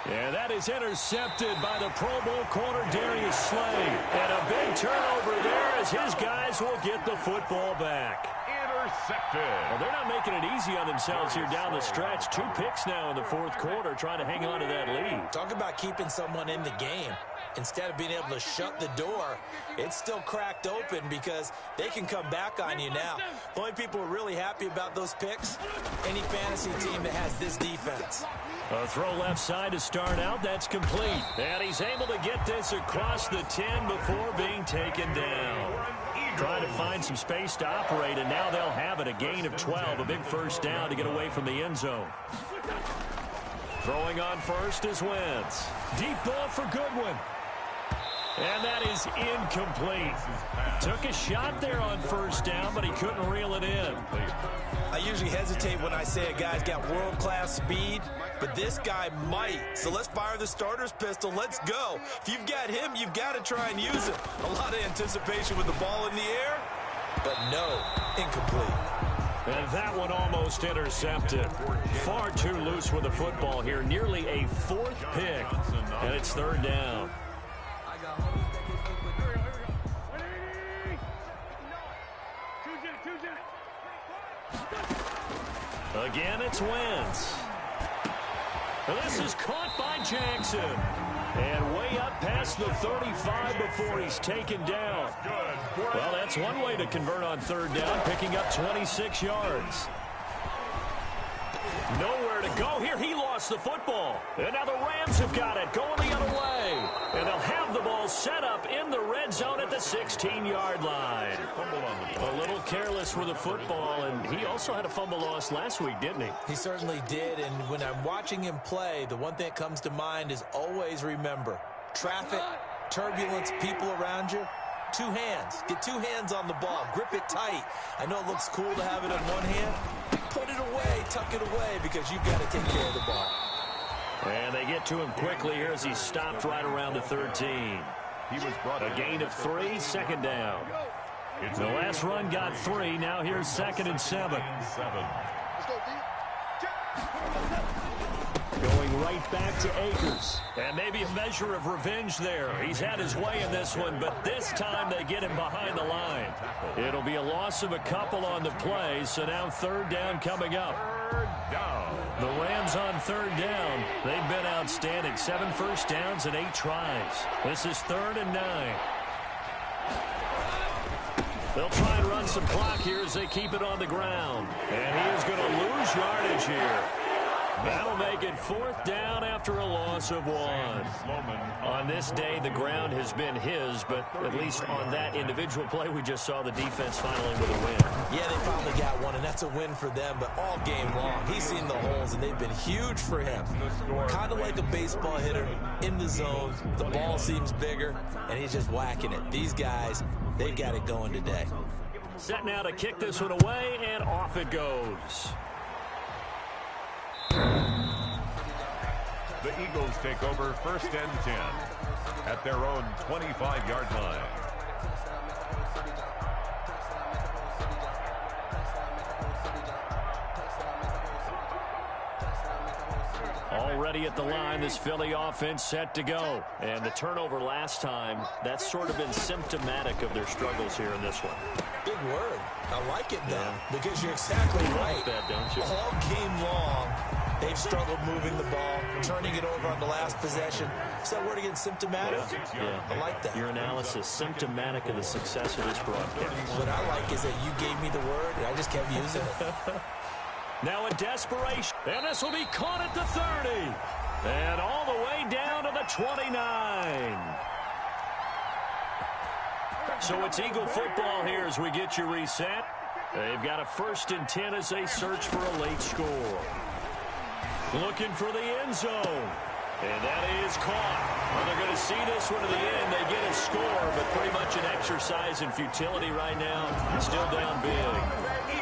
Yeah, that is intercepted by the Pro Bowl corner, Darius Slay. And a big turnover there as his guys will get the football back. Intercepted. Well, they're not making it easy on themselves here down the stretch. 2 picks now in the 4th quarter, trying to hang on to that lead. Talk about keeping someone in the game. Instead of being able to shut the door, it's still cracked open because they can come back on you now. The only people who are really happy about those picks, any fantasy team that has this defense. A throw left side to start out. That's complete. And he's able to get this across the 10 before being taken down. Trying to find some space to operate, and now they'll have it. A gain of 12, a big first down to get away from the end zone. Throwing on first is Wentz. Deep ball for Goodwin. And that is incomplete. Took a shot there on first down, but he couldn't reel it in. I usually hesitate when I say a guy's got world-class speed, but this guy might. So let's fire the starter's pistol. Let's go. If you've got him, you've got to try and use him. A lot of anticipation with the ball in the air, but no, incomplete. And that one almost intercepted. Far too loose with the football here. Nearly a fourth pick, and it's third down. Again, it's Wentz. This is caught by Jackson. And way up past the 35 before he's taken down. Well, that's one way to convert on third down, picking up 26 yards. Nowhere to go here. He lost the football. And now the Rams have got it, going the other way. And they'll have the ball set up in the red zone at the 16-yard line. A little careless with the football, and he also had a fumble loss last week, didn't he? He certainly did, and when I'm watching him play, the one thing that comes to mind is always remember, traffic, turbulence, people around you, two hands. Get two hands on the ball. Grip it tight. I know it looks cool to have it in one hand. Put it away, tuck it away, because you've got to take care of the ball. And they get to him quickly here as he stopped right around the 13. He was brought a gain of 3, second down. The last run got 3. Now here's 2nd and 7. Going right back to Akers. And maybe a measure of revenge there. He's had his way in this one, but this time they get him behind the line. It'll be a loss of a couple on the play, so now third down coming up. The Rams on third down. They've been outstanding. 7 first downs and 8 tries. This is 3rd and 9. They'll try and run some clock here as they keep it on the ground. And he is going to lose yardage here. That'll make it 4th down after a loss of 1. On this day, the ground has been his, but at least on that individual play, we just saw the defense finally with a win. Yeah, they finally got one, and that's a win for them, but all game long, he's seen the holes, and they've been huge for him. Kind of like a baseball hitter in the zone. The ball seems bigger, and he's just whacking it. These guys, they've got it going today. Set now to kick this one away, and off it goes. The Eagles take over 1st and 10 at their own 25-yard line. Already at the line, this Philly offense set to go. And the turnover last time, that's sort of been symptomatic of their struggles here in this one. Big word. I like it, though, because you're exactly right. Like that, don't you? All game long, they've struggled moving the ball, turning it over on the last possession. Is that word again, symptomatic? Yeah. I like that. Your analysis, symptomatic of the success of this broadcast. What I like is that you gave me the word, and I just kept using it. Now in desperation, and this will be caught at the 30. And all the way down to the 29. So it's Eagle football here as we get you reset. They've got a 1st and 10 as they search for a late score. Looking for the end zone. And that is caught. Well, they're going to see this one to the end. They get a score, but pretty much an exercise in futility right now. Still down big.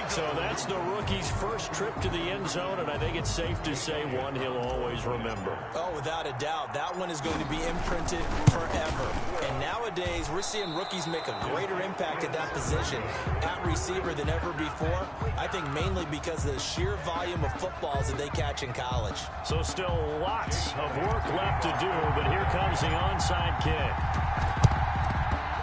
So that's the rookie's first trip to the end zone, and I think it's safe to say one he'll always remember. Oh, without a doubt. That one is going to be imprinted forever. And nowadays, we're seeing rookies make a greater impact at that position at receiver than ever before. I think mainly because of the sheer volume of footballs that they catch in college. So still lots of work left to do, but here comes the onside kick.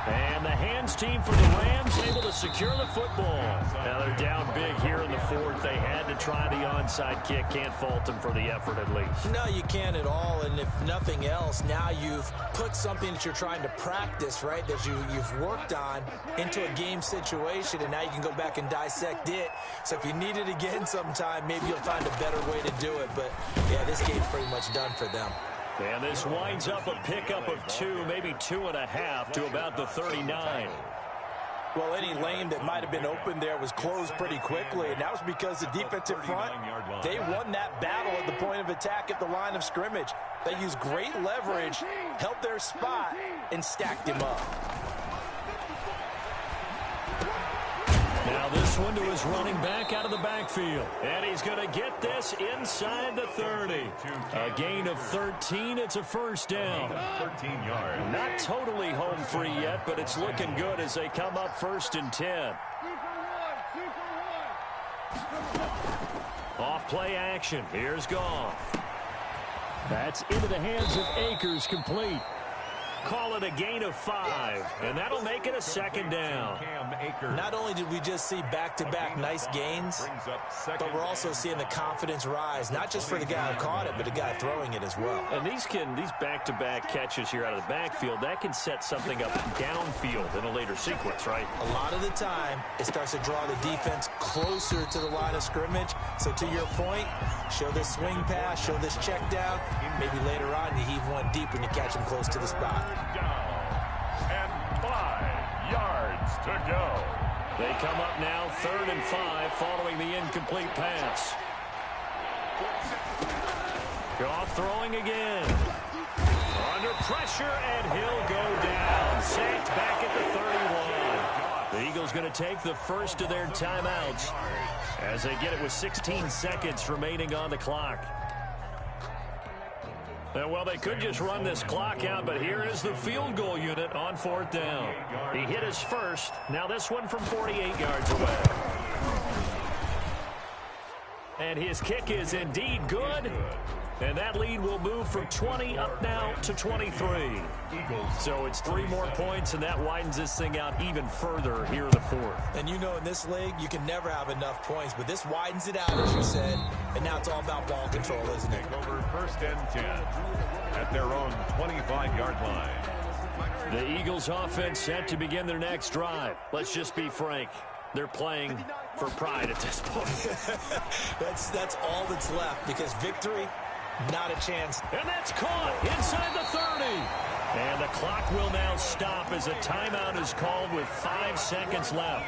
And the hands team for the Rams able to secure the football. Now they're down big here in the 4th. They had to try the onside kick. Can't fault them for the effort at least. No, you can't at all. And if nothing else, now you've put something that you're trying to practice, right, that you've worked on into a game situation, and now you can go back and dissect it. So if you need it again sometime, maybe you'll find a better way to do it. But, yeah, this game's pretty much done for them. And this winds up a pickup of 2, maybe 2.5 to about the 39. Well, any lane that might have been open there was closed pretty quickly, and that was because the defensive front, they won that battle at the point of attack at the line of scrimmage. They used great leverage, held their spot, and stacked him up. Now this one to his running back out of the backfield. And he's going to get this inside the 30. A gain of 13. It's a first down. 13 yards. Not totally home free yet, but it's looking good as they come up 1st and 10. Off play action. Here's Goff. That's into the hands of Akers, complete. Call it a gain of 5, and that'll make it a second down. Not only did we just see back-to-back nice gains, but we're also seeing the confidence rise, not just for the guy who caught it, but the guy throwing it as well. And these back-to-back catches here out of the backfield, that can set something up downfield in a later sequence, right? A lot of the time, it starts to draw the defense closer to the line of scrimmage. So to your point, show this swing pass, show this check down. Maybe later on you heave one deep when you catch him close to the spot. And 5 yards to go. They come up now 3rd and 5 following the incomplete pass. Goff throwing again. Under pressure, and he'll go down. Sacked back at the 31. The Eagles going to take the first of their timeouts as they get it with 16 seconds remaining on the clock. Well, they could just run this clock out, but here is the field goal unit on 4th down. He hit his first. Now this one from 48 yards away. And his kick is indeed good. And that lead will move from 20 up now to 23. So it's 3 more points, and that widens this thing out even further here in the 4th. And you know, in this league, you can never have enough points, but this widens it out, as you said, and now it's all about ball control, isn't it? Over 1st and 10 at their own 25-yard line. The Eagles offense set to begin their next drive. Let's just be frank. They're playing for pride at this point. That's all that's left, because victory, not a chance. And that's caught inside the 30. And the clock will now stop as a timeout is called with 5 seconds left.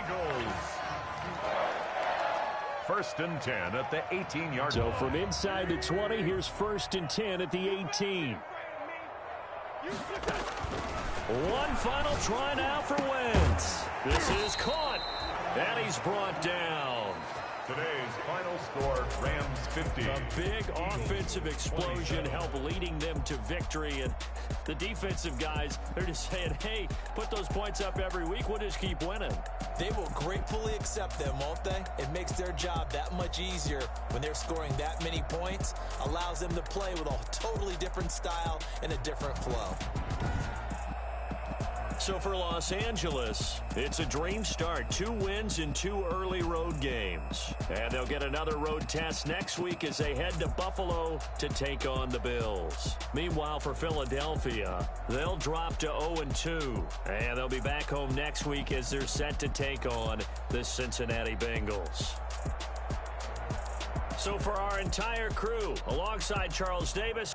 1st and 10 at the 18-yard line. So from inside the 20, here's 1st and 10 at the 18. One final try now for Wentz. This is caught. And he's brought down. Today's final score, Rams 50. A big offensive explosion helped leading them to victory. And the defensive guys, they're just saying, hey, put those points up every week. We'll just keep winning. They will gratefully accept them, won't they? It makes their job that much easier when they're scoring that many points. Allows them to play with a totally different style and a different flow. So for Los Angeles, it's a dream start. 2 wins in 2 early road games. And they'll get another road test next week as they head to Buffalo to take on the Bills. Meanwhile, for Philadelphia, they'll drop to 0-2. And they'll be back home next week as they're set to take on the Cincinnati Bengals. So for our entire crew, alongside Charles Davis,